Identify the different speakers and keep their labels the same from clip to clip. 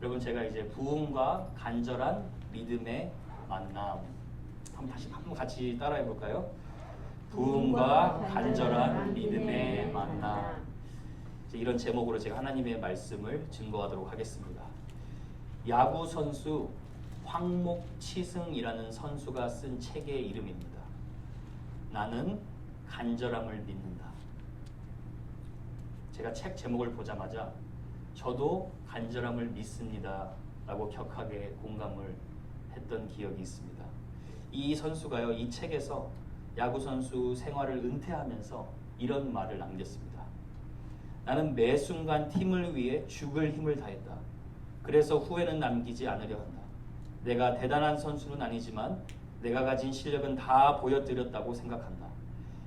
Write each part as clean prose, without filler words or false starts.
Speaker 1: 여러분 제가 이제 부흥과 간절한 믿음의 만남 한번 같이 따라해 볼까요? 부흥과 간절한 믿음의 만남. 이런 제목으로 제가 하나님의 말씀을 증거하도록 하겠습니다. 야구 선수 황목치승이라는 선수가 쓴 책의 이름입니다. 나는 간절함을 믿는다. 제가 책 제목을 보자마자 저도 간절함을 믿습니다 라고 격하게 공감을 했던 기억이 있습니다. 이 선수가요, 이 책에서 야구 선수 생활을 은퇴하면서 이런 말을 남겼습니다. 나는 매 순간 팀을 위해 죽을 힘을 다했다. 그래서 후회는 남기지 않으려 한다. 내가 대단한 선수는 아니지만 내가 가진 실력은 다 보여드렸다고 생각한다.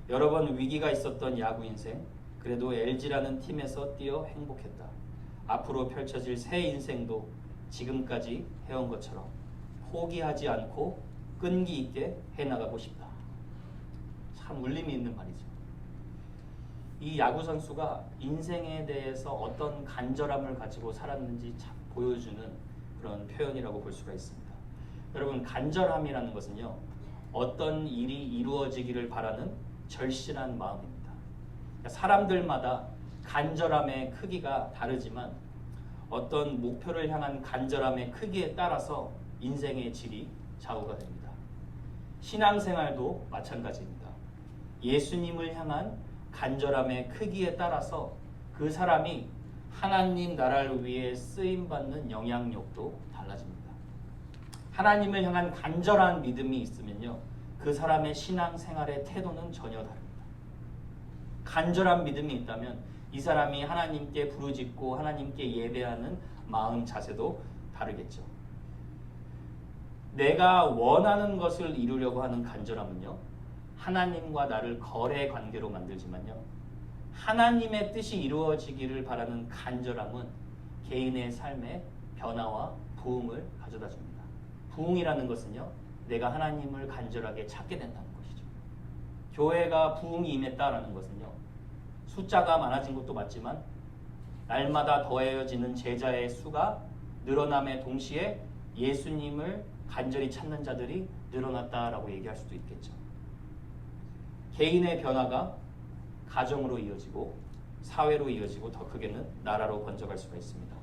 Speaker 1: 여러 번 위기가 있었던 야구 인생, 그래도 LG라는 팀에서 뛰어 행복했다. 앞으로 펼쳐질 새 인생도 지금까지 해온 것처럼 포기하지 않고 끈기 있게 해나가고 싶다. 참 울림이 있는 말이죠. 이 야구 선수가 인생에 대해서 어떤 간절함을 가지고 살았는지 참 보여주는 그런 표현이라고 볼 수가 있습니다. 여러분, 간절함이라는 것은요, 어떤 일이 이루어지기를 바라는 절실한 마음입니다. 그러니까 사람들마다 간절함의 크기가 다르지만 어떤 목표를 향한 간절함의 크기에 따라서 인생의 질이 좌우가 됩니다. 신앙생활도 마찬가지입니다. 예수님을 향한 간절함의 크기에 따라서 그 사람이 하나님 나라를 위해 쓰임받는 영향력도 달라집니다. 하나님을 향한 간절한 믿음이 있으면요, 그 사람의 신앙생활의 태도는 전혀 다릅니다. 간절한 믿음이 있다면 이 사람이 하나님께 부르짖고 하나님께 예배하는 마음 자세도 다르겠죠. 내가 원하는 것을 이루려고 하는 간절함은요, 하나님과 나를 거래 관계로 만들지만요, 하나님의 뜻이 이루어지기를 바라는 간절함은 개인의 삶에 변화와 부흥을 가져다 줍니다. 부흥이라는 것은요, 내가 하나님을 간절하게 찾게 된다는 것이죠. 교회가 부흥이 임했다라는 것은요, 숫자가 많아진 것도 맞지만 날마다 더해지는 제자의 수가 늘어남에 동시에 예수님을 간절히 찾는 자들이 늘어났다라고 얘기할 수도 있겠죠. 개인의 변화가 가정으로 이어지고 사회로 이어지고 더 크게는 나라로 번져갈 수가 있습니다.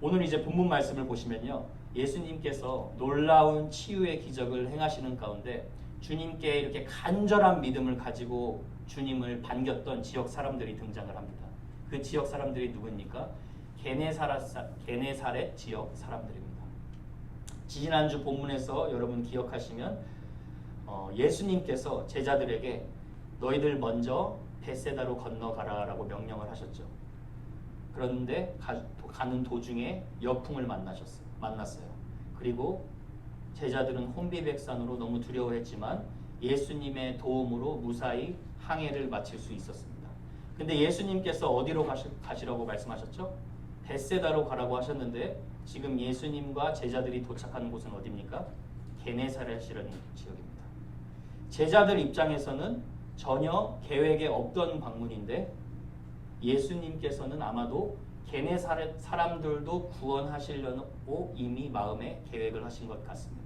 Speaker 1: 오늘 이제 본문 말씀을 보시면요, 예수님께서 놀라운 치유의 기적을 행하시는 가운데 주님께 이렇게 간절한 믿음을 가지고 주님을 반겼던 지역 사람들이 등장을 합니다. 그 지역 사람들이 누구입니까? 게네사렛 지역 사람들입니다. 지난주 본문에서 여러분 기억하시면 예수님께서 제자들에게 너희들 먼저 벳세다로 건너가라 라고 명령을 하셨죠. 그런데 가는 도중에 여풍을 만났어요. 그리고 제자들은 혼비백산으로 너무 두려워했지만 예수님의 도움으로 무사히 항해를 마칠 수 있었습니다. 근데 예수님께서 어디로 가시라고 말씀하셨죠? 벳세다로 가라고 하셨는데 지금 예수님과 제자들이 도착하는 곳은 어디입니까? 게네사렛이라는 지역입니다. 제자들 입장에서는 전혀 계획에 없던 방문인데 예수님께서는 아마도 게네사렛 사람들도 구원하시려고 이미 마음에 계획을 하신 것 같습니다.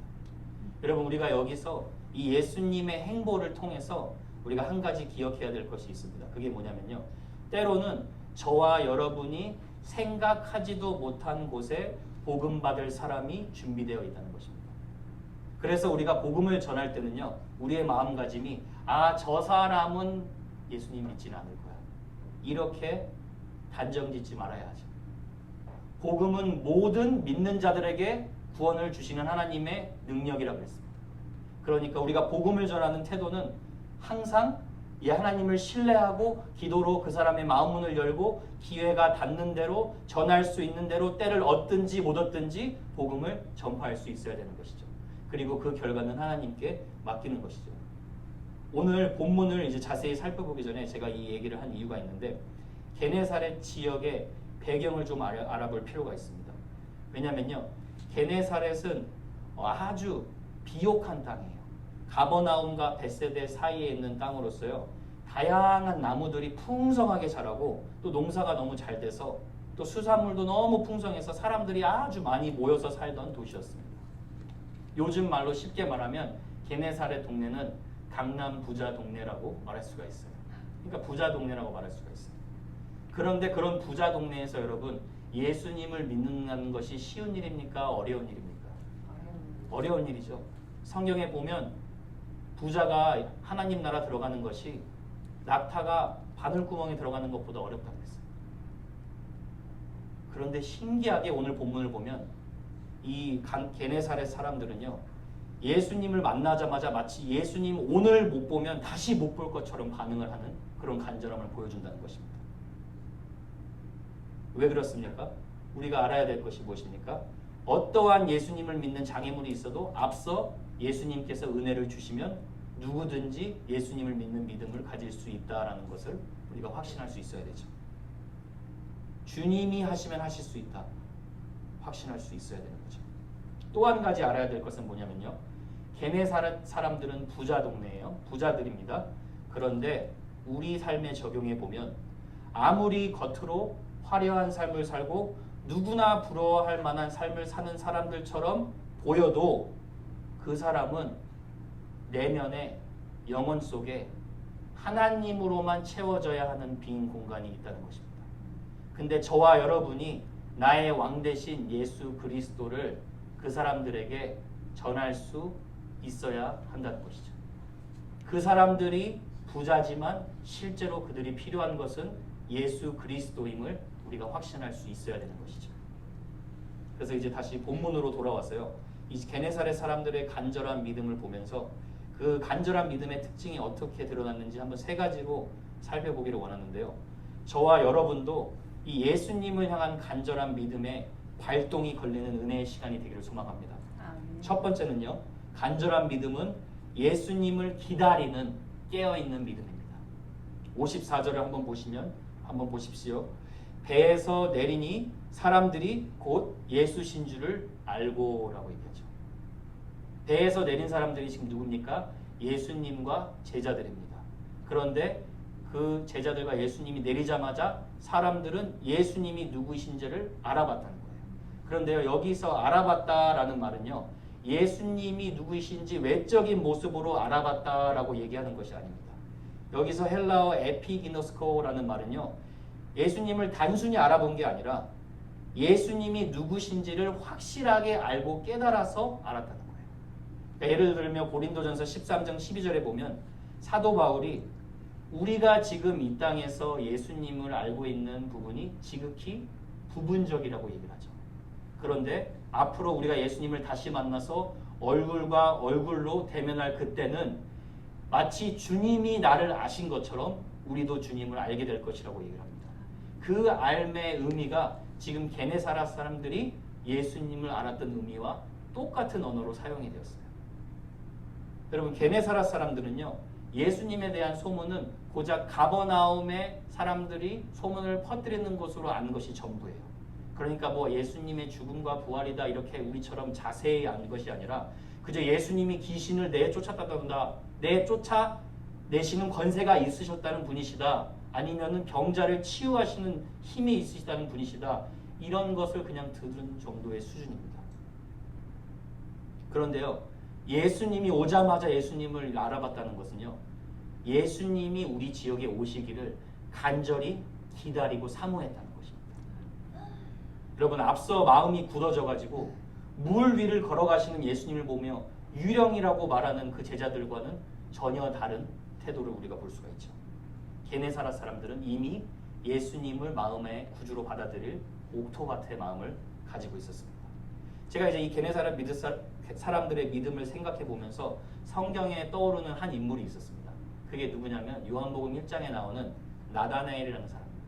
Speaker 1: 여러분, 우리가 여기서 이 예수님의 행보를 통해서 우리가 한 가지 기억해야 될 것이 있습니다. 그게 뭐냐면요, 때로는 저와 여러분이 생각하지도 못한 곳에 복음 받을 사람이 준비되어 있다는 것입니다. 그래서 우리가 복음을 전할 때는요, 우리의 마음가짐이 저 사람은 예수님 믿지는 않을 거야, 이렇게 단정짓지 말아야 하죠. 복음은 모든 믿는 자들에게 구원을 주시는 하나님의 능력이라고 했습니다. 그러니까 우리가 복음을 전하는 태도는 항상 이 하나님을 신뢰하고 기도로 그 사람의 마음문을 열고 기회가 닿는 대로 전할 수 있는 대로 때를 얻든지 못 얻든지 복음을 전파할 수 있어야 되는 것이죠. 그리고 그 결과는 하나님께 맡기는 것이죠. 오늘 본문을 이제 자세히 살펴보기 전에 제가 이 얘기를 한 이유가 있는데 게네사렛 지역의 배경을 좀 알아볼 필요가 있습니다. 왜냐면요, 게네사렛은 아주 비옥한 땅이에요. 가버나움과 벳세데 사이에 있는 땅으로서요, 다양한 나무들이 풍성하게 자라고 또 농사가 너무 잘 돼서 또 수산물도 너무 풍성해서 사람들이 아주 많이 모여서 살던 도시였습니다. 요즘 말로 쉽게 말하면 게네사렛 동네는 강남 부자 동네라고 말할 수가 있어요. 그러니까 부자 동네라고 말할 수가 있어요. 그런데 그런 부자 동네에서 여러분 예수님을 믿는 것이 쉬운 일입니까? 어려운 일입니까? 어려운 일이죠. 성경에 보면 부자가 하나님 나라 들어가는 것이 낙타가 바늘구멍에 들어가는 것보다 어렵다고 했어요. 그런데 신기하게 오늘 본문을 보면 이 게네사렛 사람들은요, 예수님을 만나자마자 마치 예수님 오늘 못 보면 다시 못 볼 것처럼 반응을 하는 그런 간절함을 보여준다는 것입니다. 왜 그렇습니까? 우리가 알아야 될 것이 무엇입니까? 어떠한 예수님을 믿는 장애물이 있어도 앞서 예수님께서 은혜를 주시면 누구든지 예수님을 믿는 믿음을 가질 수 있다라는 것을 우리가 확신할 수 있어야 되죠. 주님이 하시면 하실 수 있다. 확신할 수 있어야 되는 거죠. 또 한 가지 알아야 될 것은 뭐냐면요. 게네사렛 사람들은 부자 동네예요. 부자들입니다. 그런데 우리 삶에 적용해 보면 아무리 겉으로 화려한 삶을 살고 누구나 부러워할 만한 삶을 사는 사람들처럼 보여도 그 사람은 내면에 영혼 속에 하나님으로만 채워져야 하는 빈 공간이 있다는 것입니다. 근데 저와 여러분이 나의 왕 대신 예수 그리스도를 그 사람들에게 전할 수 있어야 한다는 것이죠. 그 사람들이 부자지만 실제로 그들이 필요한 것은 예수 그리스도임을 우리가 확신할 수 있어야 되는 것이죠. 그래서 이제 다시 본문으로 돌아왔어요. 이 게네사렛 사람들의 간절한 믿음을 보면서 그 간절한 믿음의 특징이 어떻게 드러났는지 한번 세 가지로 살펴보기를 원하는데요. 저와 여러분도 이 예수님을 향한 간절한 믿음에 발동이 걸리는 은혜의 시간이 되기를 소망합니다. 첫 번째는요. 간절한 믿음은 예수님을 기다리는 깨어있는 믿음입니다. 54절을 한번 보십시오. 배에서 내리니 사람들이 곧 예수신 줄을 알고라고 얘기하죠. 배에서 내린 사람들이 지금 누굽니까? 예수님과 제자들입니다. 그런데 그 제자들과 예수님이 내리자마자 사람들은 예수님이 누구이신지를 알아봤다는 거예요. 그런데요, 여기서 알아봤다라는 말은요, 예수님이 누구이신지 외적인 모습으로 알아봤다라고 얘기하는 것이 아닙니다. 여기서 헬라어 에피기노스코라는 말은요, 예수님을 단순히 알아본 게 아니라 예수님이 누구신지를 확실하게 알고 깨달아서 알았다는 거예요. 그러니까 예를 들면 고린도전서 13장 12절에 보면 사도 바울이 우리가 지금 이 땅에서 예수님을 알고 있는 부분이 지극히 부분적이라고 얘기를 하죠. 그런데 앞으로 우리가 예수님을 다시 만나서 얼굴과 얼굴로 대면할 그때는 마치 주님이 나를 아신 것처럼 우리도 주님을 알게 될 것이라고 얘기를 합니다. 그 알의 의미가 지금 게네사렛 사람들이 예수님을 알았던 의미와 똑같은 언어로 사용이 되었어요. 여러분, 게네사렛 사람들은요, 예수님에 대한 소문은 고작 가버나움의 사람들이 소문을 퍼뜨리는 것으로 아는 것이 전부예요. 그러니까 뭐 예수님의 죽음과 부활이다 이렇게 우리처럼 자세히 아는 것이 아니라 그저 예수님이 귀신을 내쫓았다던가 내쫓아내시는 권세가 있으셨다는 분이시다, 아니면은 병자를 치유하시는 힘이 있으시다는 분이시다, 이런 것을 그냥 들은 정도의 수준입니다. 그런데요, 예수님이 오자마자 예수님을 알아봤다는 것은요, 예수님이 우리 지역에 오시기를 간절히 기다리고 사모했다는 것입니다. 여러분, 앞서 마음이 굳어져가지고 물 위를 걸어가시는 예수님을 보며 유령이라고 말하는 그 제자들과는 전혀 다른 태도를 우리가 볼 수가 있죠. 게네사렛 사람들은 이미 예수님을 마음의 구주로 받아들일 옥토 같은 마음을 가지고 있었습니다. 제가 이제 이 게네사렛 사람들의 믿음을 생각해 보면서 성경에 떠오르는 한 인물이 있었습니다. 그게 누구냐면 요한복음 1장에 나오는 나다나엘이라는 사람입니다.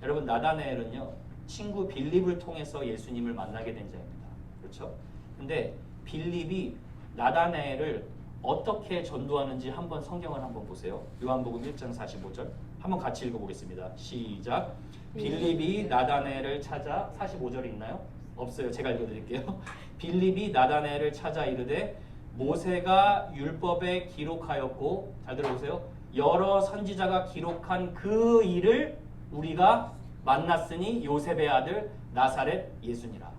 Speaker 1: 여러분, 나다나엘은요, 친구 빌립을 통해서 예수님을 만나게 된 자입니다. 그렇죠? 근데 빌립이 나다나엘을 어떻게 전도하는지 한번 성경을 한번 보세요. 요한복음 1장 45절 한번 같이 읽어보겠습니다. 시작. 빌립이 나다나엘을 찾아, 45절이 있나요? 없어요. 제가 읽어드릴게요. 빌립이 나다나엘을 찾아 이르되 모세가 율법에 기록하였고, 잘 들어보세요, 여러 선지자가 기록한 그 일을 우리가 만났으니 요셉의 아들 나사렛 예수니라.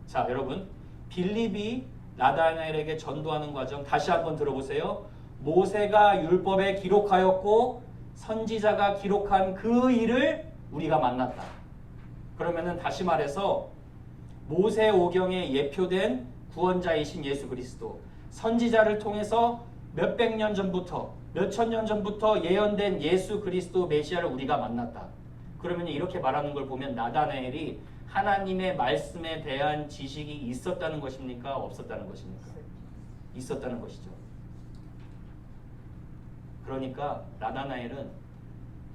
Speaker 1: 자, 여러분, 빌립이 나다나엘에게 전도하는 과정 다시 한번 들어보세요. 모세가 율법에 기록하였고 선지자가 기록한 그 일을 우리가 만났다. 그러면은 다시 말해서 모세오경에 예표된 구원자이신 예수 그리스도, 선지자를 통해서 몇백 년 전부터 몇천 년 전부터 예언된 예수 그리스도 메시아를 우리가 만났다. 그러면 이렇게 말하는 걸 보면 나다나엘이 하나님의 말씀에 대한 지식이 있었다는 것입니까? 없었다는 것입니까? 있었다는 것이죠. 그러니까 나다나엘은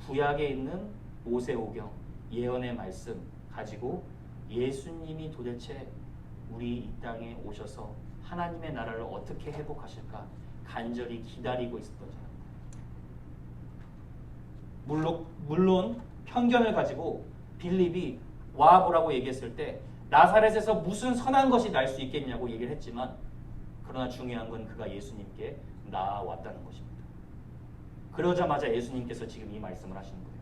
Speaker 1: 구약에 있는 모세오경 예언의 말씀 가지고 예수님이 도대체 우리 이 땅에 오셔서 하나님의 나라를 어떻게 회복하실까 간절히 기다리고 있었던 사람입니다. 물론 편견을 가지고 빌립이 와보라고 얘기했을 때 나사렛에서 무슨 선한 것이 날 수 있겠냐고 얘기를 했지만, 그러나 중요한 건 그가 예수님께 나아왔다는 것입니다. 그러자마자 예수님께서 지금 이 말씀을 하시는 거예요.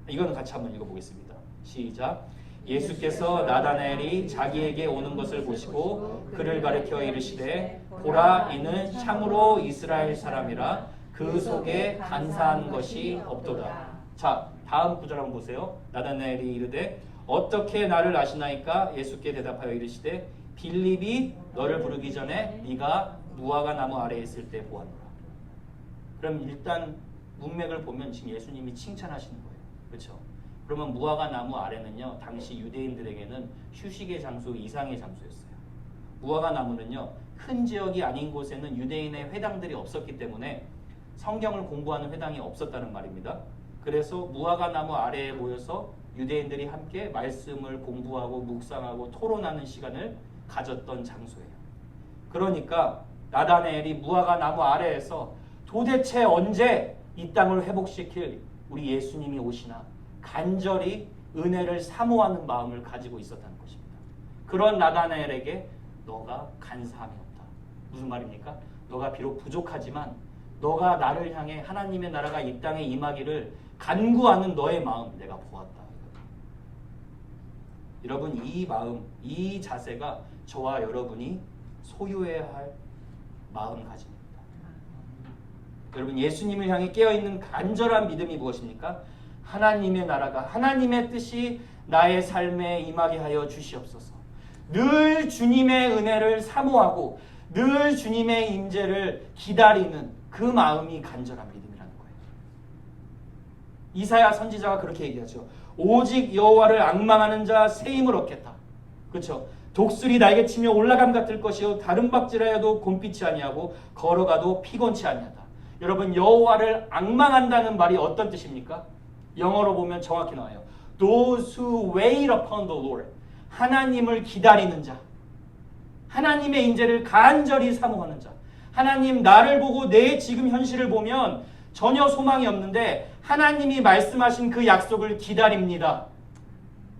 Speaker 1: 이거는 같이 한번 읽어보겠습니다. 시작. 예수께서 나다나엘이 자기에게 오는 것을 보시고 그를 가리켜 이르시되 보라, 이는 참으로 이스라엘 사람이라 그 속에 간사한 것이 없도다. 자, 다음 구절 한번 보세요. 나다나엘이 이르되 어떻게 나를 아시나이까? 예수께 대답하여 이르시되 빌립이 너를 부르기 전에 네가 무화과 나무 아래에 있을 때 보았노라. 그럼 일단 문맥을 보면 지금 예수님이 칭찬하시는 거예요. 그렇죠? 그러면 무화과 나무 아래는요, 당시 유대인들에게는 휴식의 장소 이상의 장소였어요. 무화과 나무는요, 큰 지역이 아닌 곳에는 유대인의 회당들이 없었기 때문에 성경을 공부하는 회당이 없었다는 말입니다. 그래서 무화과 나무 아래에 모여서 유대인들이 함께 말씀을 공부하고 묵상하고 토론하는 시간을 가졌던 장소예요. 그러니까 나다나엘이 무화과 나무 아래에서 도대체 언제 이 땅을 회복시킬 우리 예수님이 오시나 간절히 은혜를 사모하는 마음을 가지고 있었다는 것입니다. 그런 나다나엘에게 너가 간사함이 없다. 무슨 말입니까? 너가 비록 부족하지만 너가 나를 향해 하나님의 나라가 이 땅에 임하기를 간구하는 너의 마음 내가 보았다. 여러분, 이 마음, 이 자세가 저와 여러분이 소유해야 할 마음가짐입니다. 여러분, 예수님을 향해 깨어있는 간절한 믿음이 무엇입니까? 하나님의 나라가, 하나님의 뜻이 나의 삶에 임하게 하여 주시옵소서. 늘 주님의 은혜를 사모하고 늘 주님의 임재를 기다리는 그 마음이 간절한 믿음이라는 거예요. 이사야 선지자가 그렇게 얘기하죠. 오직 여호와를 앙망하는 자 새 힘을 얻겠다. 그렇죠? 독수리 날개치며 올라감 같을 것이요 다른 박질하여도 곰피치 아니하고 걸어가도 피곤치 아니하다. 여러분, 여호와를 앙망한다는 말이 어떤 뜻입니까? 영어로 보면 정확히 나와요. Those who wait upon the Lord. 하나님을 기다리는 자. 하나님의 인재를 간절히 사모하는 자. 하나님, 나를 보고 내 지금 현실을 보면 전혀 소망이 없는데 하나님이 말씀하신 그 약속을 기다립니다.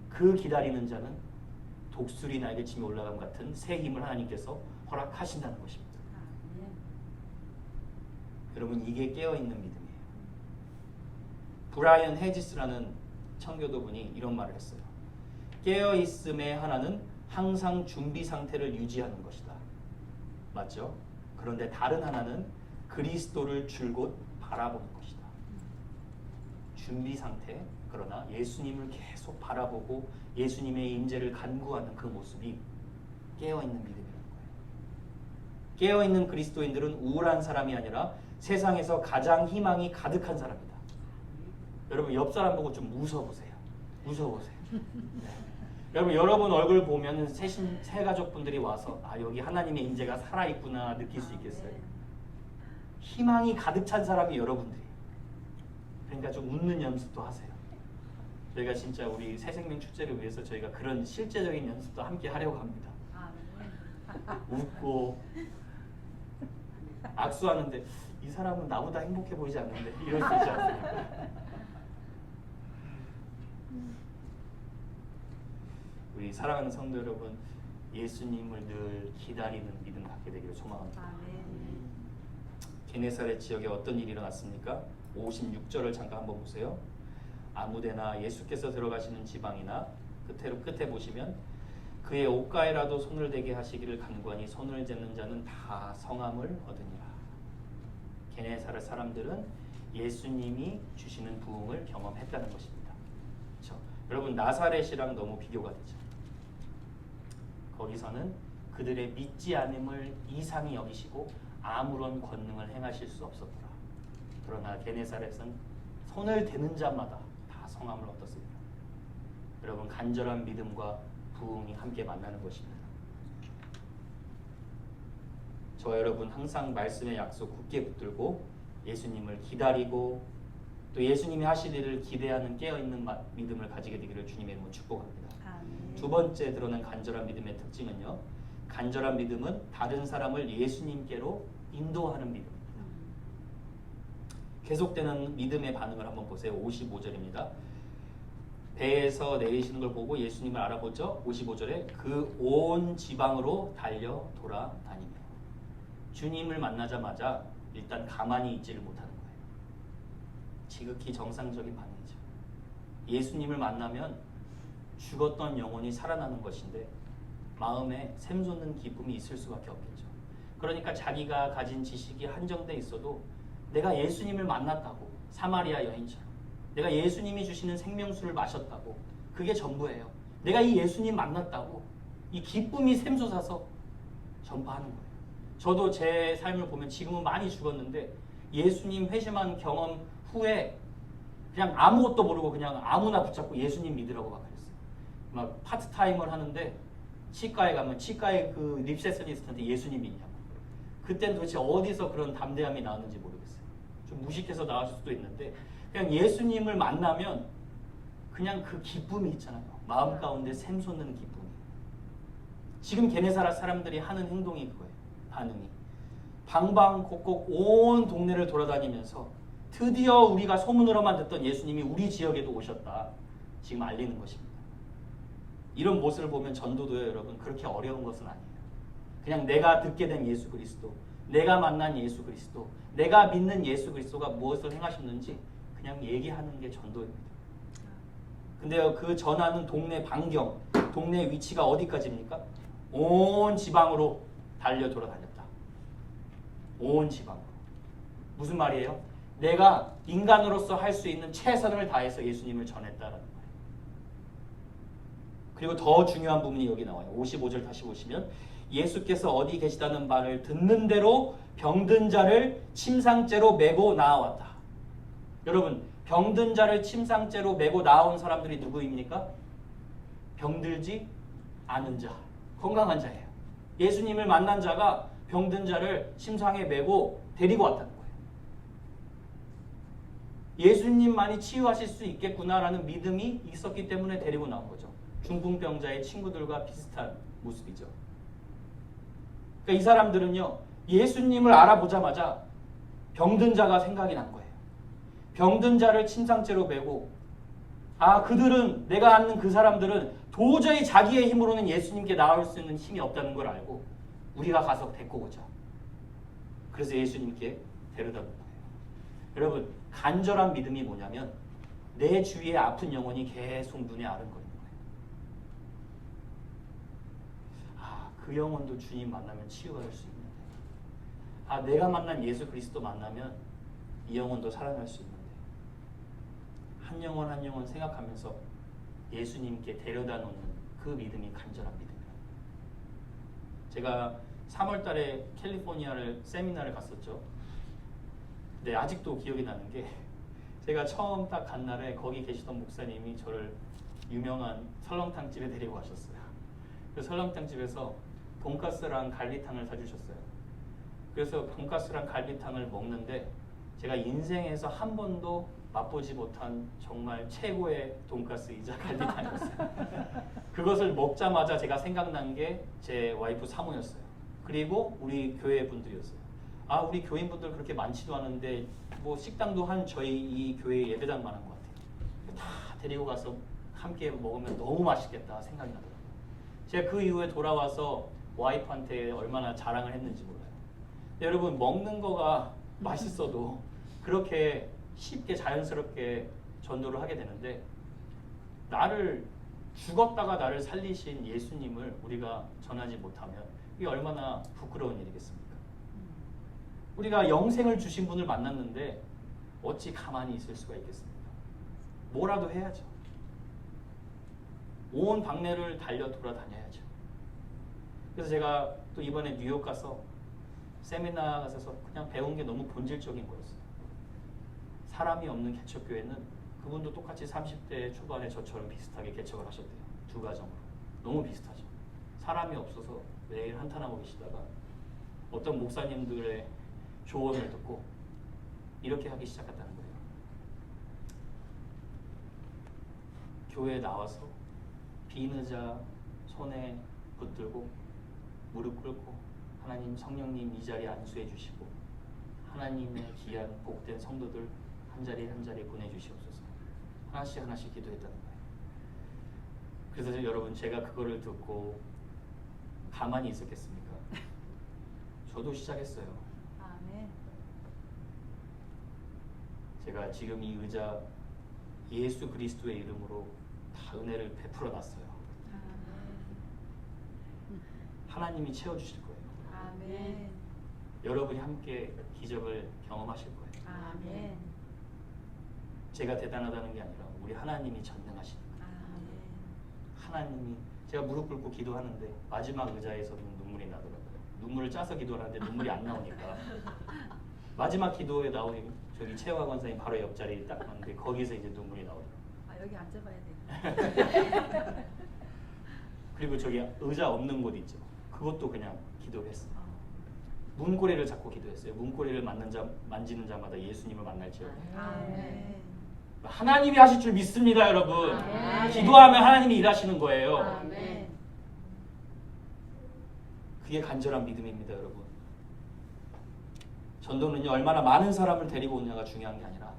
Speaker 1: 그 기다리는 자는 독수리 날개치며 올라감 같은 새 힘을 하나님께서 허락하신다는 것입니다. 여러분, 이게 깨어있는 믿음이에요. 브라이언 헤지스라는 청교도분이 이런 말을 했어요. 깨어있음의 하나는 항상 준비 상태를 유지하는 것이다. 맞죠? 그런데 다른 하나는 그리스도를 줄곧 바라보는 것이다. 준비 상태, 그러나 예수님을 계속 바라보고 예수님의 임재를 간구하는 그 모습이 깨어있는 믿음이라는 거예요. 깨어있는 그리스도인들은 우울한 사람이 아니라 세상에서 가장 희망이 가득한 사람이다. 여러분, 옆 사람 보고 좀 웃어보세요. 웃어보세요. 네. 여러분 얼굴 보면 새 가족분들이 와서 아, 여기 하나님의 임재가 살아있구나 느낄 수 있겠어요? 희망이 가득 찬 사람이 여러분들이. 그러니까 좀 웃는 연습도 하세요. 저희가 진짜 우리 새생명 축제를 위해서 저희가 그런 실제적인 연습도 함께 하려고 합니다. 웃고 악수하는데 이 사람은 나보다 행복해 보이지 않는데 이럴 수 있지 않습니까? 우리 사랑하는 성도 여러분, 예수님을 늘 기다리는 믿음 갖게 되기를 소망합니다. 게네사렛 지역에 어떤 일이 일어났습니까? 56절을 잠깐 한번 보세요. 아무데나 예수께서 들어가시는 지방이나 끝에 보시면 그의 옷가에라도 손을 대게 하시기를 간구하니 손을 댔는 자는 다 성함을 얻으니라. 게네사렛 사람들은 예수님이 주시는 부흥을 경험했다는 것입니다. 그렇죠? 여러분 나사렛이랑 너무 비교가 되죠. 거기서는 그들의 믿지 않음을 이상히 여기시고 아무런 권능을 행하실 수 없었더라. 그러나 게네사렛은 손을 대는 자마다 다 성함을 얻었습니다. 여러분 간절한 믿음과 부흥이 함께 만나는 것입니다. 저와 여러분 항상 말씀의 약속 굳게 붙들고 예수님을 기다리고 또 예수님이 하실 일을 기대하는 깨어있는 믿음을 가지게 되기를 주님의 이름으로 축복합니다.
Speaker 2: 아멘.
Speaker 1: 두 번째 드러난 간절한 믿음의 특징은요. 간절한 믿음은 다른 사람을 예수님께로 인도하는 믿음입니다. 계속되는 믿음의 반응을 한번 보세요. 55절입니다. 배에서 내리시는 걸 보고 예수님을 알아보죠. 55절에 그 온 지방으로 달려 돌아다니며 주님을 만나자마자 일단 가만히 있지를 못하는 거예요. 지극히 정상적인 반응이죠. 예수님을 만나면 죽었던 영혼이 살아나는 것인데 마음에 샘솟는 기쁨이 있을 수밖에 없겠죠. 그러니까 자기가 가진 지식이 한정돼 있어도 내가 예수님을 만났다고, 사마리아 여인처럼 내가 예수님이 주시는 생명수를 마셨다고, 그게 전부예요. 내가 이 예수님 만났다고 이 기쁨이 샘솟아서 전파하는 거예요. 저도 제 삶을 보면 지금은 많이 죽었는데 예수님 회심한 경험 후에 그냥 아무것도 모르고 그냥 아무나 붙잡고 예수님 믿으라고 막 그랬어요. 막 파트타임을 하는데 치과에 가면 치과의 그 립세서니스트한테 예수님 믿냐고. 그때는 도대체 어디서 그런 담대함이 나왔는지 모르겠어요. 좀 무식해서 나왔을 수도 있는데 그냥 예수님을 만나면 그냥 그 기쁨이 있잖아요. 마음 가운데 샘솟는 기쁨이. 지금 게네사렛 사람들이 하는 행동이 그거예요. 반응이. 방방곡곡 온 동네를 돌아다니면서 드디어 우리가 소문으로만 듣던 예수님이 우리 지역에도 오셨다. 지금 알리는 것입니다. 이런 모습을 보면 전도도요, 여러분, 그렇게 어려운 것은 아니에요. 그냥 내가 듣게 된 예수 그리스도, 내가 만난 예수 그리스도, 내가 믿는 예수 그리스도가 무엇을 행하셨는지 그냥 얘기하는 게 전도입니다. 근데요, 그 전하는 동네 반경, 동네 위치가 어디까지입니까? 온 지방으로 달려 돌아다녔다. 온 지방으로. 무슨 말이에요? 내가 인간으로서 할 수 있는 최선을 다해서 예수님을 전했다라는 거예요. 그리고 더 중요한 부분이 여기 나와요. 55절 다시 보시면 예수께서 어디 계시다는 말을 듣는 대로 병든 자를 침상째로 메고 나아왔다. 여러분, 병든 자를 침상째로 메고 나온 사람들이 누구입니까? 병들지 않은 자, 건강한 자예요. 예수님을 만난 자가 병든 자를 침상에 메고 데리고 왔다는 거예요. 예수님만이 치유하실 수 있겠구나라는 믿음이 있었기 때문에 데리고 나온 거죠. 중풍병자의 친구들과 비슷한 모습이죠. 그러니까 이 사람들은요, 예수님을 알아보자마자 병든 자가 생각이 난 거예요. 병든 자를 침상째로 메고, 그들은, 내가 아는 그 사람들은 도저히 자기의 힘으로는 예수님께 나올 수 있는 힘이 없다는 걸 알고 우리가 가서 데리고 오자. 그래서 예수님께 데려다 본 거예요. 여러분, 간절한 믿음이 뭐냐면 내 주위에 아픈 영혼이 계속 눈에 아른거리는 거예요. 그 영혼도 주님 만나면 치유받을 수 있는데, 내가 만난 예수 그리스도 만나면 이 영혼도 살아날 수 있는데, 한 영혼 한 영혼 생각하면서 예수님께 데려다 놓는 그 믿음이 간절한 믿음이에요. 제가 3월 달에 캘리포니아를 세미나를 갔었죠. 근데 아직도 기억이 나는 게, 제가 처음 딱 간 날에 거기 계시던 목사님이 저를 유명한 설렁탕 집에 데리고 가셨어요. 그 설렁탕 집에서 돈가스랑 갈비탕을 사주셨어요. 그래서 돈가스랑 갈비탕을 먹는데 제가 인생에서 한 번도 맛보지 못한 정말 최고의 돈가스이자 갈비탕이었어요. 그것을 먹자마자 제가 생각난 게 제 와이프 사모였어요. 그리고 우리 교회 분들이었어요. 우리 교인분들 그렇게 많지도 않은데 뭐 식당도 한 저희 이 교회 예배당만 한 것 같아요. 다 데리고 가서 함께 먹으면 너무 맛있겠다 생각이 나더라고요. 제가 그 이후에 돌아와서 와이프한테 얼마나 자랑을 했는지 몰라요. 근데 여러분, 먹는 거가 맛있어도 그렇게 쉽게 자연스럽게 전도를 하게 되는데 나를 죽었다가 나를 살리신 예수님을 우리가 전하지 못하면 이게 얼마나 부끄러운 일이겠습니까? 우리가 영생을 주신 분을 만났는데 어찌 가만히 있을 수가 있겠습니까? 뭐라도 해야죠. 온 방내를 달려 돌아다녀야죠. 그래서 제가 또 이번에 뉴욕 가서 세미나 가서 그냥 배운 게 너무 본질적인 거였어요. 사람이 없는 개척교회는 그분도 똑같이 30대 초반에 저처럼 비슷하게 개척을 하셨대요. 두 가정으로. 너무 비슷하죠. 사람이 없어서 매일 한탄하고 계시다가 어떤 목사님들의 조언을 듣고 이렇게 하기 시작했다는 거예요. 교회에 나와서 빈 의자 손에 붙들고 무릎 꿇고 하나님 성령님 이 자리에 안수해 주시고 하나님의 귀한 복된 성도들 한 자리 한 자리 보내주시옵소서. 하나씩 하나씩 기도했다는 거예요. 그래서 여러분 제가 그거를 듣고 가만히 있었겠습니까? 저도 시작했어요.
Speaker 2: 아멘.
Speaker 1: 제가 지금 이 의자 예수 그리스도의 이름으로 다 은혜를 베풀어 놨어요. 하나님이 채워주실 거예요.
Speaker 2: 아멘.
Speaker 1: 여러분이 함께 기적을 경험하실 거예요.
Speaker 2: 아멘.
Speaker 1: 제가 대단하다는 게 아니라 우리 하나님이 전능하시니까.
Speaker 2: 아멘.
Speaker 1: 하나님이 제가 무릎 꿇고 기도하는데 마지막 의자에서는 눈물이 나더라고요. 눈물을 짜서 기도하는데 눈물이 안 나오니까 마지막 기도에 나오니 저기 최화 권사님 바로 옆자리에 딱 왔는데 거기서 이제 눈물이 나오더라고요.
Speaker 2: 아, 여기 앉아봐야 돼.
Speaker 1: 그리고 저기 의자 없는 곳 있죠. 그것도 그냥 기도를 했어요. 문고리를 잡고 기도했어요. 문고리를 만지는 자마다 예수님을 만날지어다.
Speaker 2: 아멘.
Speaker 1: 하나님이 하실 줄 믿습니다, 여러분.
Speaker 2: 아멘.
Speaker 1: 기도하면 하나님이 일하시는 거예요.
Speaker 2: 아멘.
Speaker 1: 그게 간절한 믿음입니다, 여러분. 전도는요, 얼마나 많은 사람을 데리고 오느냐가 중요한 게 아니라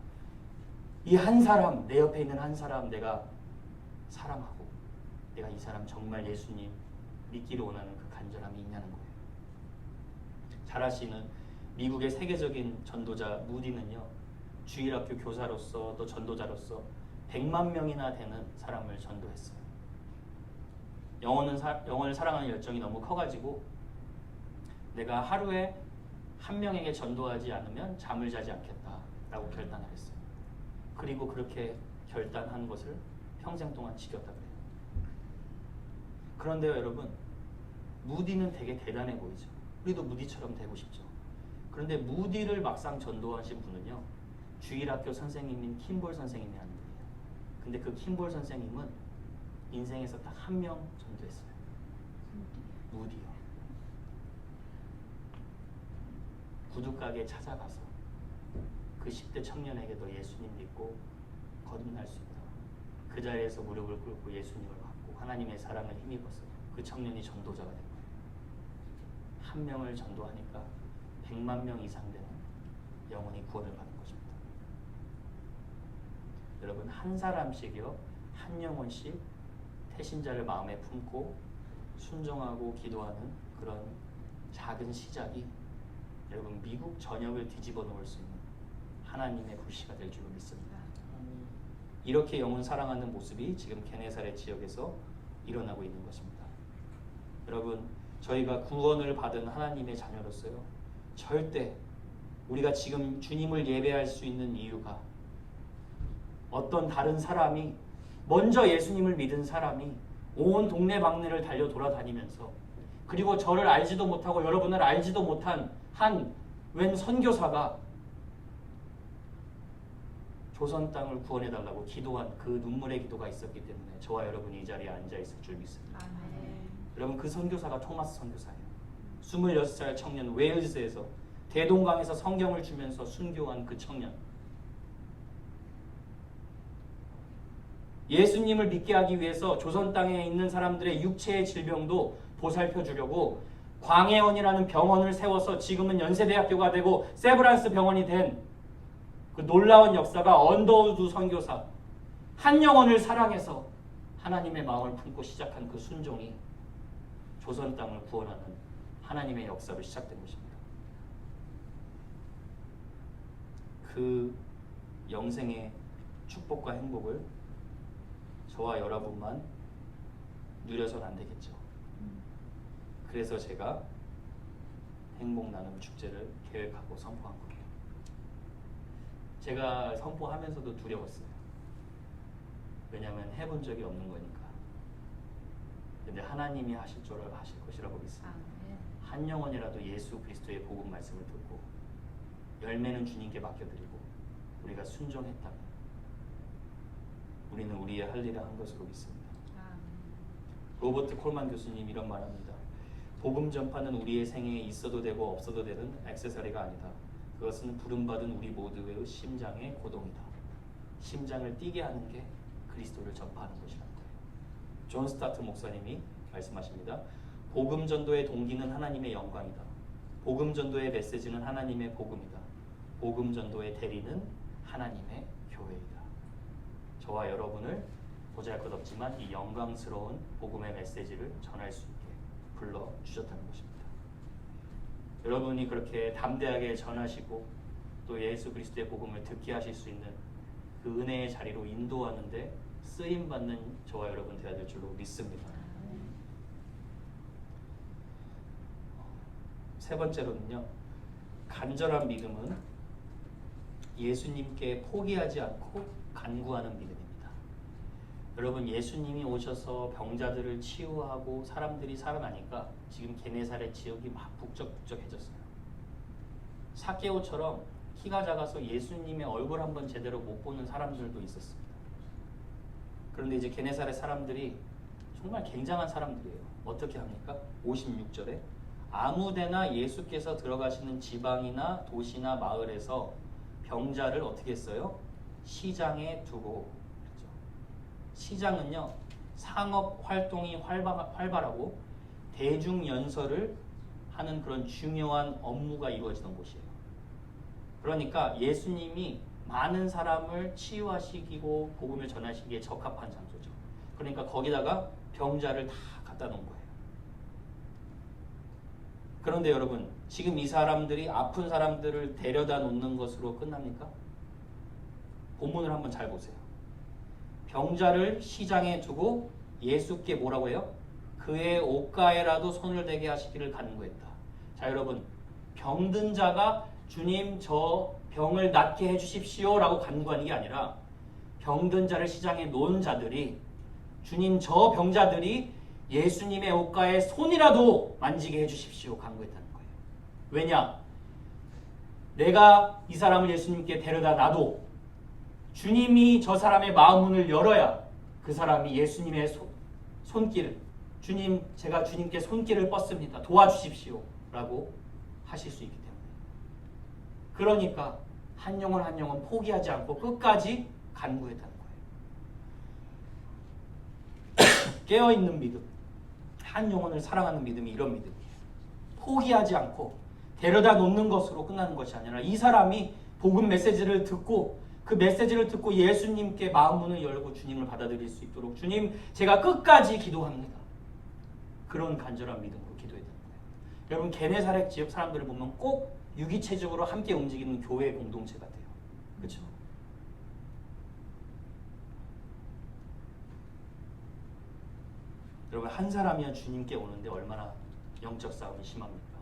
Speaker 1: 이 한 사람, 내 옆에 있는 한 사람 내가 사랑하고 내가 이 사람 정말 예수님 믿기를 원하는 그 간절함이 있냐는 거예요. 잘 아시는 미국의 세계적인 전도자 무디는요, 주일학교 교사로서 또 전도자로서 100만 명이나 되는 사람을 전도했어요. 영혼을 사랑하는 열정이 너무 커가지고 내가 하루에 한 명에게 전도하지 않으면 잠을 자지 않겠다라고 결단을 했어요. 그리고 그렇게 결단한 것을 평생 동안 지켰다 그래요. 그런데요, 여러분, 무디는 되게 대단해 보이죠. 우리도 무디처럼 되고 싶죠. 그런데 무디를 막상 전도하신 분은요, 주일학교 선생님인 킴볼 선생님이 하는 분이에요. 근데 그 킴볼 선생님은 인생에서 딱 한 명 전도했어요. 무디요. 구두가게 찾아가서 그 10대 청년에게 너 예수님 믿고 거듭날 수 있다. 그 자리에서 무릎을 꿇고 예수님을 받고 하나님의 사랑을 힘입어서 그 청년이 전도자가 된 거예요. 한 명을 전도하니까 100만 명 이상 되는 영혼이 구원을 받는 것입니다. 여러분, 한 사람씩이요, 한 영혼씩 태신자를 마음에 품고 순종하고 기도하는 그런 작은 시작이 여러분 미국 전역을 뒤집어 놓을 수 있는 하나님의 불씨가 될 줄로 믿습니다. 이렇게 영혼 사랑하는 모습이 지금 게네사렛 지역에서 일어나고 있는 것입니다. 여러분, 저희가 구원을 받은 하나님의 자녀로서요, 절대 우리가 지금 주님을 예배할 수 있는 이유가 어떤 다른 사람이, 먼저 예수님을 믿은 사람이 온 동네 방네를 달려 돌아다니면서, 그리고 저를 알지도 못하고 여러분을 알지도 못한 한 웬 선교사가 조선 땅을 구원해달라고 기도한 그 눈물의 기도가 있었기 때문에 저와 여러분이 이 자리에 앉아있을 줄 믿습니다.
Speaker 2: 아멘.
Speaker 1: 여러분, 그 선교사가 토마스 선교사예요. 26살 청년, 웨일즈에서 대동강에서 성경을 주면서 순교한 그 청년. 예수님을 믿게 하기 위해서 조선 땅에 있는 사람들의 육체의 질병도 보살펴 주려고 광해원이라는 병원을 세워서 지금은 연세대학교가 되고 세브란스 병원이 된 그 놀라운 역사가 언더우드 선교사, 한 영혼을 사랑해서 하나님의 마음을 품고 시작한 그 순종이 조선 땅을 구원하는 하나님의 역사로 시작된 것입니다. 그 영생의 축복과 행복을 저와 여러분만 누려서는 안 되겠죠. 그래서 제가 행복 나눔 축제를 계획하고 선포한 거예요. 제가 선포하면서도 두려웠어요. 왜냐하면 해본 적이 없는 거니까. 근데 하나님이 하실 것이라고 믿습니다.
Speaker 2: 아멘.
Speaker 1: 한 영혼이라도 예수 그리스도의 복음 말씀을 듣고 열매는 주님께 맡겨드리고 우리가 순종했다면 우리는 우리의 할 일을 한 것으로 믿습니다.
Speaker 2: 아멘.
Speaker 1: 로버트 콜만 교수님 이런 말합니다. 복음 전파는 우리의 생애에 있어도 되고 없어도 되는 액세서리가 아니다. 그것은 부름받은 우리 모두의 심장의 고동이다. 심장을 뛰게 하는 게 그리스도를 전파하는 것이라는 거예요. 존 스타트 목사님이 말씀하십니다. 복음 전도의 동기는 하나님의 영광이다. 복음 전도의 메시지는 하나님의 복음이다. 복음 전도의 대리는 하나님의 교회이다. 저와 여러분을 보잘것없지만 이 영광스러운 복음의 메시지를 전할 수 있게 불러주셨다는 것입니다. 여러분이 그렇게 담대하게 전하시고 또 예수 그리스도의 복음을 듣게 하실 수 있는 그 은혜의 자리로 인도하는데 쓰임받는 저와 여러분 되어야 될 줄로 믿습니다. 세 번째로는요, 간절한 믿음은 예수님께 포기하지 않고 간구하는 믿음입니다. 여러분, 예수님이 오셔서 병자들을 치유하고 사람들이 살아나니까 지금 게네사렛 지역이 막 북적북적해졌어요. 삭개오처럼 키가 작아서 예수님의 얼굴 한번 제대로 못 보는 사람들도 있었습니다. 그런데 이제 게네사렛 사람들이 정말 굉장한 사람들이에요. 어떻게 합니까? 56절에 아무데나 예수께서 들어가시는 지방이나 도시나 마을에서 병자를 어떻게 했어요? 시장에 두고. 시장은요, 상업 활동이 활발하고 대중 연설을 하는 그런 중요한 업무가 이루어지던 곳이에요. 그러니까 예수님이 많은 사람을 치유하시고 복음을 전하시기에 적합한 장소죠. 그러니까 거기다가 병자를 다 갖다 놓은 거예요. 그런데 여러분, 지금 이 사람들이 아픈 사람들을 데려다 놓는 것으로 끝납니까? 본문을 한번 잘 보세요. 병자를 시장에 두고 예수께 뭐라고 해요? 그의 옷가에라도 손을 대게 하시기를 간구했다. 자, 여러분, 병든 자가 주님 저 병을 낫게 해주십시오 라고 간구하는 게 아니라 병든 자를 시장에 놓은 자들이 주님 저 병자들이 예수님의 옷가에 손이라도 만지게 해주십시오 간구했다는 거예요. 왜냐? 내가 이 사람을 예수님께 데려다 놔도 주님이 저 사람의 마음 문을 열어야 그 사람이 예수님의 손길을 주님 제가 주님께 손길을 뻗습니다. 도와주십시오 라고 하실 수 있기 때문에 그러니까 한 영혼 한 영혼 포기하지 않고 끝까지 간구했다는 거예요. 깨어있는 믿음, 한 영혼을 사랑하는 믿음이 이런 믿음이에요. 포기하지 않고 데려다 놓는 것으로 끝나는 것이 아니라 이 사람이 복음 메시지를 듣고 그 메시지를 듣고 예수님께 마음 문을 열고 주님을 받아들일 수 있도록 주님 제가 끝까지 기도합니다. 그런 간절한 믿음으로 기도해야 되는 거예요. 여러분 게네사렛 지역 사람들을 보면 꼭 유기체적으로 함께 움직이는 교회 공동체가 돼요. 그렇죠? 여러분 한 사람이야 주님께 오는데 얼마나 영적 싸움이 심합니까?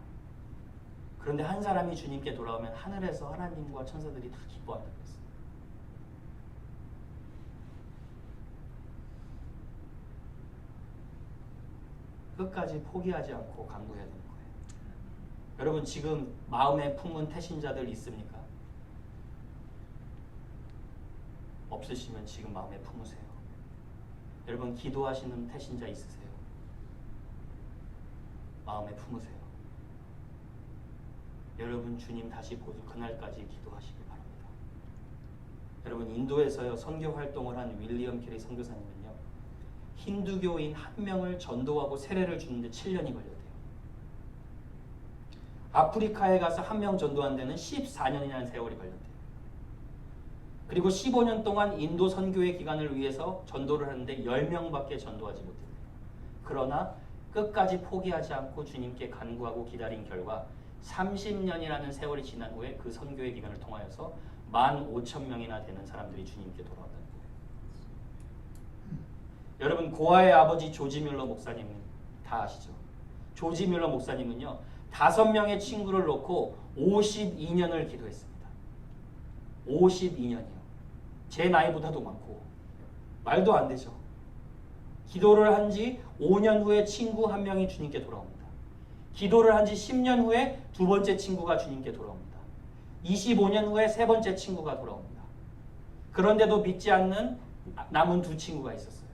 Speaker 1: 그런데 한 사람이 주님께 돌아오면 하늘에서 하나님과 천사들이 다 기뻐한다고 했어요. 끝까지 포기하지 않고 간구해야 되는 거예요. 여러분 지금 마음에 품은 태신자들 있습니까? 없으시면 지금 마음에 품으세요. 여러분 기도하시는 태신자 있으세요? 마음에 품으세요. 여러분 주님 다시 보주 그날까지 기도하시길 바랍니다. 여러분 인도에서요 선교 활동을 한 윌리엄 캐리 선교사님은요 힌두교인 한 명을 전도하고 세례를 주는데 7년이 걸렸대요. 아프리카에 가서 한 명 전도한 데는 14년이라는 세월이 걸렸대요. 그리고 15년 동안 인도 선교의 기간을 위해서 전도를 하는데 10명밖에 전도하지 못했대요. 그러나 끝까지 포기하지 않고 주님께 간구하고 기다린 결과 30년이라는 세월이 지난 후에 그 선교의 기간을 통하여서 15,000명이나 되는 사람들이 주님께 돌아왔다는 거예요. 여러분 고아의 아버지 조지 뮬러 목사님은 다 아시죠? 조지 뮬러 목사님은요 5명의 친구를 놓고 52년을 기도했습니다. 52년이요. 제 나이보다도 많고 말도 안 되죠. 기도를 한 지 5년 후에 친구 한 명이 주님께 돌아옵니다. 기도를 한 지 10년 후에 두 번째 친구가 주님께 돌아옵니다. 25년 후에 세 번째 친구가 돌아옵니다. 그런데도 믿지 않는 남은 두 친구가 있었어요.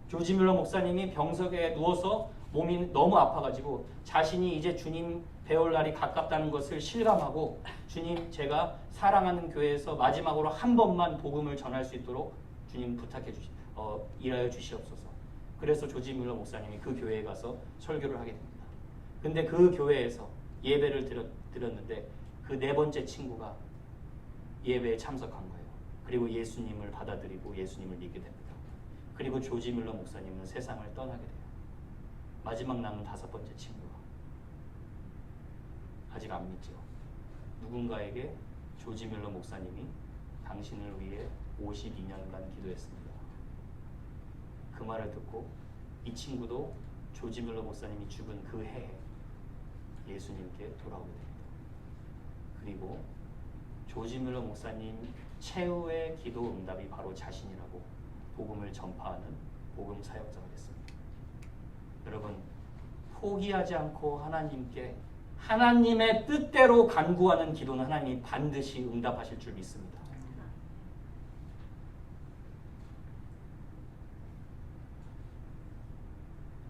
Speaker 1: 조지 뮬러 목사님이 병석에 누워서 몸이 너무 아파가지고 자신이 이제 주님 배울 날이 가깝다는 것을 실감하고 주님 제가 사랑하는 교회에서 마지막으로 한 번만 복음을 전할 수 있도록 주님 일하여 주시옵소서. 그래서 조지 뮬러 목사님이 그 교회에 가서 설교를 하게 됩니다. 근데 그 교회에서 예배를 드렸는데 그 네 번째 친구가 예배에 참석한 거예요. 그리고 예수님을 받아들이고 예수님을 믿게 됩니다. 그리고 조지 뮬러 목사님은 세상을 떠나게 돼요. 마지막 남은 5번째 친구가 아직 안 믿죠. 누군가에게 조지 뮬러 목사님이 당신을 위해 52년간 기도했습니다. 그 말을 듣고 이 친구도 조지 뮬러 목사님이 죽은 그 해에 예수님께 돌아오게 됩니다. 그리고 조지 뮬러 목사님 최후의 기도 응답이 바로 자신이라고 복음을 전파하는 복음 사역자가 됐습니다. 여러분 포기하지 않고 하나님께 하나님의 뜻대로 간구하는 기도는 하나님이 반드시 응답하실 줄 믿습니다.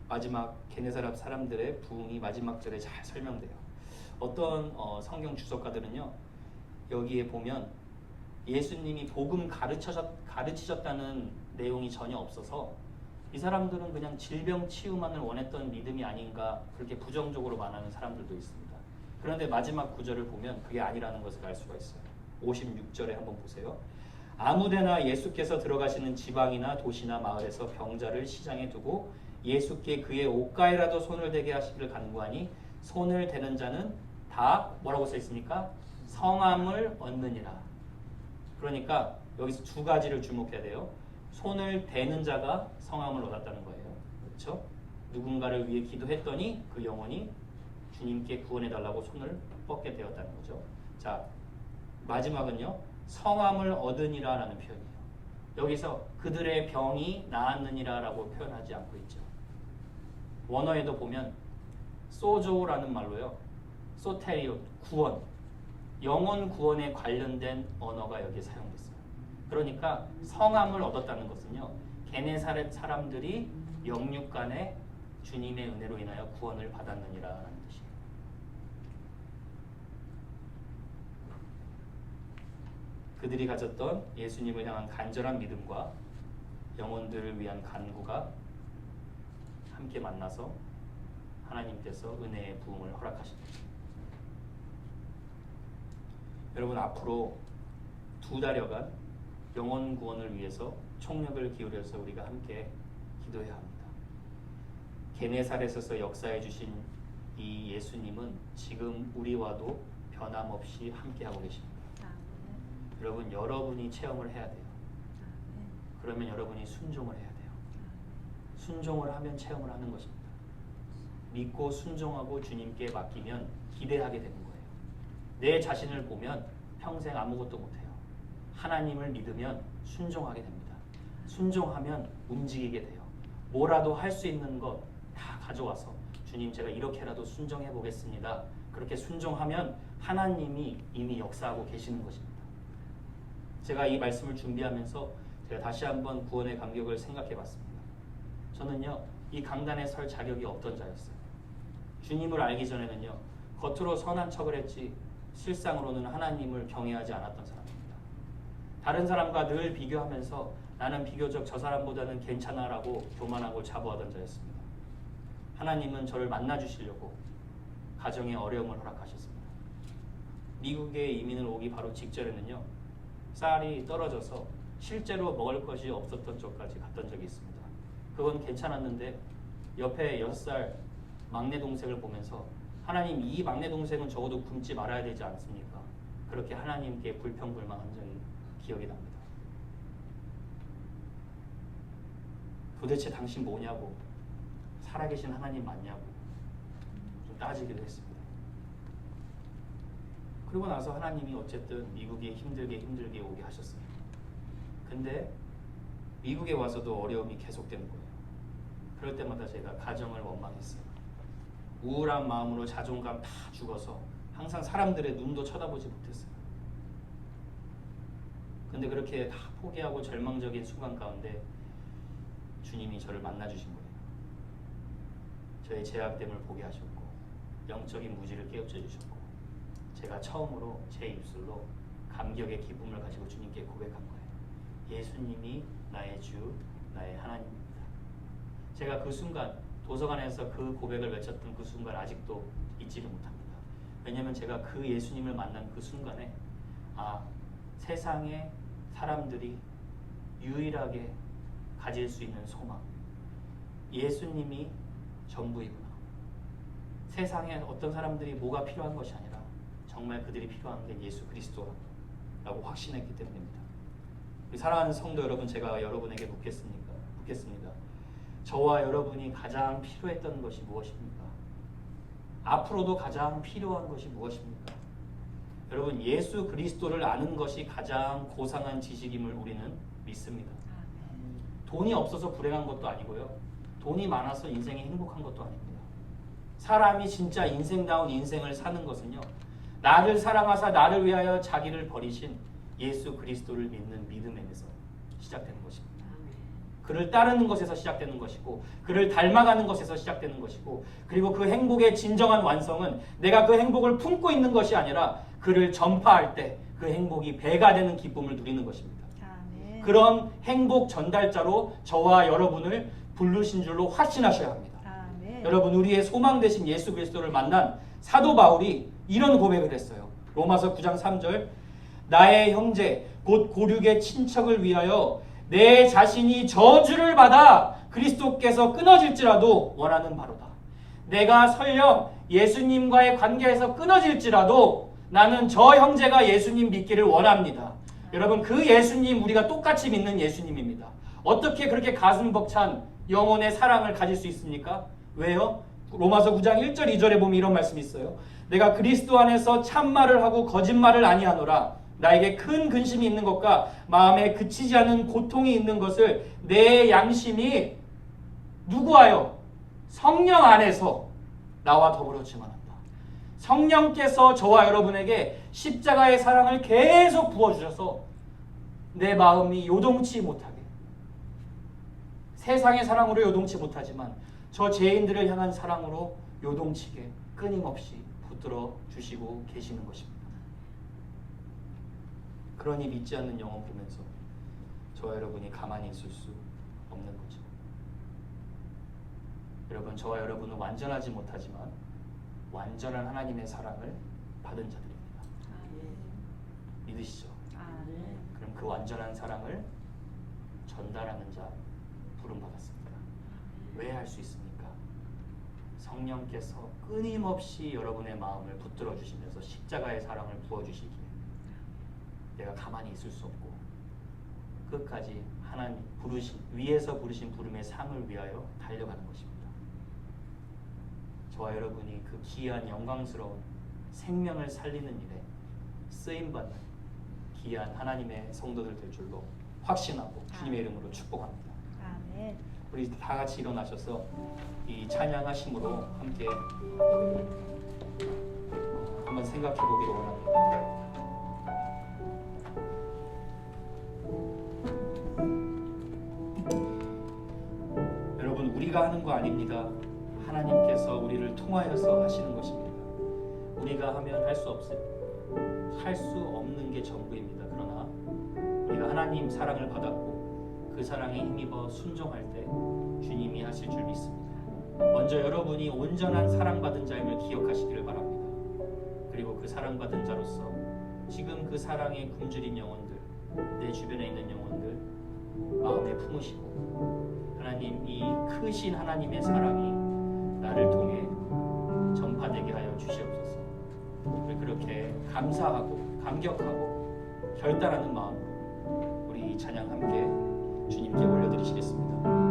Speaker 1: 마지막 게네사렛 사람들의 부흥이 마지막 절에 잘 설명돼요. 어떤 성경 주석가들은요 여기에 보면 예수님이 복음 가르치셨다는 내용이 전혀 없어서 이 사람들은 그냥 질병 치유만을 원했던 믿음이 아닌가 그렇게 부정적으로 말하는 사람들도 있습니다. 그런데 마지막 구절을 보면 그게 아니라는 것을 알 수가 있어요. 56절에 한번 보세요. 아무데나 예수께서 들어가시는 지방이나 도시나 마을에서 병자를 시장에 두고 예수께 그의 옷가에라도 손을 대게 하시기를 간구하니 손을 대는 자는 다 뭐라고 써 있습니까? 성함을 얻느니라. 그러니까 여기서 두 가지를 주목해야 돼요. 손을 대는 자가 성함을 얻었다는 거예요. 그렇죠? 누군가를 위해 기도했더니 그 영혼이 주님께 구원해달라고 손을 뻗게 되었다는 거죠. 자, 마지막은요. 성함을 얻으니라 라는 표현이에요. 여기서 그들의 병이 나았느니라 라고 표현하지 않고 있죠. 원어에도 보면 소조라는 말로요. 소테리오, 구원, 영혼 구원에 관련된 언어가 여기에 사용됐어요. 그러니까 성함을 얻었다는 것은요. 게네사렛 사람들이 영육간에 주님의 은혜로 인하여 구원을 받았느니라는 뜻이에요. 그들이 가졌던 예수님을 향한 간절한 믿음과 영혼들을 위한 간구가 함께 만나서 하나님께서 은혜의 부흥을 허락하십니다. 여러분 앞으로 2달여간 영혼 구원을 위해서 총력을 기울여서 우리가 함께 기도해야 합니다. 게네사렛에서 역사해 주신 이 예수님은 지금 우리와도 변함없이 함께하고 계십니다. 여러분 여러분이 체험을 해야 돼요. 그러면 여러분이 순종을 해야 돼요. 순종을 하면 체험을 하는 것입니다. 믿고 순종하고 주님께 맡기면 기대하게 되는 거예요. 내 자신을 보면 평생 아무것도 못해요. 하나님을 믿으면 순종하게 됩니다. 순종하면 움직이게 돼요. 뭐라도 할 수 있는 것 다 가져와서 주님 제가 이렇게라도 순종해 보겠습니다. 그렇게 순종하면 하나님이 이미 역사하고 계시는 것입니다. 제가 이 말씀을 준비하면서 제가 다시 한번 구원의 감격을 생각해 봤습니다. 저는요 이 강단에 설 자격이 없던 자였어요. 주님을 알기 전에는요 겉으로 선한 척을 했지 실상으로는 하나님을 경외하지 않았던 사람입니다. 다른 사람과 늘 비교하면서 나는 비교적 저 사람보다는 괜찮아라고 교만하고 자부하던 자였습니다. 하나님은 저를 만나주시려고 가정에 어려움을 허락하셨습니다. 미국에 이민을 오기 바로 직전에는요 쌀이 떨어져서 실제로 먹을 것이 없었던 쪽까지 갔던 적이 있습니다. 그건 괜찮았는데 옆에 6살 막내 동생을 보면서 하나님 이 막내 동생은 적어도 굶지 말아야 되지 않습니까? 그렇게 하나님께 불평불만한 적이 기억이 납니다. 도대체 당신 뭐냐고, 살아계신 하나님 맞냐고 좀 따지기도 했습니다. 그리고 나서 하나님이 어쨌든 미국에 힘들게 오게 하셨어요. 근데 미국에 와서도 어려움이 계속되는 거예요. 그럴 때마다 제가 가정을 원망했어요. 우울한 마음으로 자존감 다 죽어서 항상 사람들의 눈도 쳐다보지 못했어요. 근데 그렇게 다 포기하고 절망적인 순간 가운데 주님이 저를 만나주신 거예요. 저의 제약됨을 보게 하셨고 영적인 무지를 깨우쳐 주셨고 제가 처음으로 제 입술로 감격의 기쁨을 가지고 주님께 고백한 거예요. 예수님이 나의 주, 나의 하나님입니다. 제가 그 순간 도서관에서 그 고백을 외쳤던 그 순간 아직도 잊지를 못합니다. 왜냐하면 제가 그 예수님을 만난 그 순간에 세상에 사람들이 유일하게 가질 수 있는 소망, 예수님이 전부이구나. 세상에 어떤 사람들이 뭐가 필요한 것이 아니라 정말 그들이 필요한 게 예수 그리스도라고 확신했기 때문입니다. 사랑하는 성도 여러분, 제가 여러분에게 묻겠습니다. 저와 여러분이 가장 필요했던 것이 무엇입니까? 앞으로도 가장 필요한 것이 무엇입니까? 여러분, 예수 그리스도를 아는 것이 가장 고상한 지식임을 우리는 믿습니다. 돈이 없어서 불행한 것도 아니고요. 돈이 많아서 인생이 행복한 것도 아닙니다. 사람이 진짜 인생다운 인생을 사는 것은요, 나를 사랑하사 나를 위하여 자기를 버리신 예수 그리스도를 믿는 믿음에서 시작되는 것입니다. 그를 따르는 것에서 시작되는 것이고 그를 닮아가는 것에서 시작되는 것이고 그리고 그 행복의 진정한 완성은 내가 그 행복을 품고 있는 것이 아니라 그를 전파할 때 그 행복이 배가 되는 기쁨을 누리는 것입니다. 아멘. 그런 행복 전달자로 저와 여러분을 부르신 줄로 확신하셔야 합니다. 아멘. 여러분, 우리의 소망 되신 예수 그리스도를 만난 사도 바울이 이런 고백을 했어요. 로마서 9장 3절, 나의 형제 곧 고륙의 친척을 위하여 내 자신이 저주를 받아 그리스도께서 끊어질지라도 원하는 바로다. 내가 설령 예수님과의 관계에서 끊어질지라도 나는 저 형제가 예수님 믿기를 원합니다. 여러분, 그 예수님, 우리가 똑같이 믿는 예수님입니다. 어떻게 그렇게 가슴 벅찬 영혼의 사랑을 가질 수 있습니까? 왜요? 로마서 9장 1절 2절에 보면 이런 말씀이 있어요. 내가 그리스도 안에서 참말을 하고 거짓말을 아니하노라. 나에게 큰 근심이 있는 것과 마음에 그치지 않은 고통이 있는 것을 내 양심이 누구하여? 성령 안에서 나와 더불어 증언한다. 성령께서 저와 여러분에게 십자가의 사랑을 계속 부어주셔서 내 마음이 요동치 못하게, 세상의 사랑으로 요동치 못하지만 저 죄인들을 향한 사랑으로 요동치게 끊임없이 붙들어 주시고 계시는 것입니다. 그러니 믿지 않는 영혼 보면서 저와 여러분이 가만히 있을 수 없는 거죠. 여러분, 저와 여러분은 완전하지 못하지만 완전한 하나님의 사랑을 받은 자들입니다. 믿으시죠? 그럼 그 완전한 사랑을 전달하는 자 부름받았습니다. 왜 할 수 있습니까? 성령께서 끊임없이 여러분의 마음을 붙들어 주시면서 십자가의 사랑을 부어주시기에 내가 가만히 있을 수 없고 끝까지 하나님 위에서 부르신 부름의 상을 위하여 달려가는 것입니다. 저와 여러분이 그 귀한 영광스러운 생명을 살리는 일에 쓰임받는 귀한 하나님의 성도들 될 줄로 확신하고 주님의 이름으로 축복합니다.
Speaker 2: 아멘.
Speaker 1: 우리 다 같이 일어나셔서 이 찬양하심으로 함께 한번 생각해 보기를 원합니다. 여러분, 우리가 하는 거 아닙니다. 하나님께서 우리를 통하여서 하시는 것입니다. 우리가 하면 할 수 없는 게 전부입니다. 그러나 우리가 하나님 사랑을 받았고 그 사랑에 힘입어 순종할 때 주님이 하실 줄 믿습니다. 먼저 여러분이 온전한 사랑받은 자임을 기억하시기를 바랍니다. 그리고 그 사랑받은 자로서 지금 그 사랑에 굶주린 영혼들, 내 주변에 있는 영혼들 마음에 품으시고 하나님, 이 크신 하나님의 사랑이 나를 통해 전파되게 하여 주시옵소서. 우리 그렇게 감사하고 감격하고 결단하는 마음으로 우리 이 찬양 함께 주님께 올려드리시겠습니다.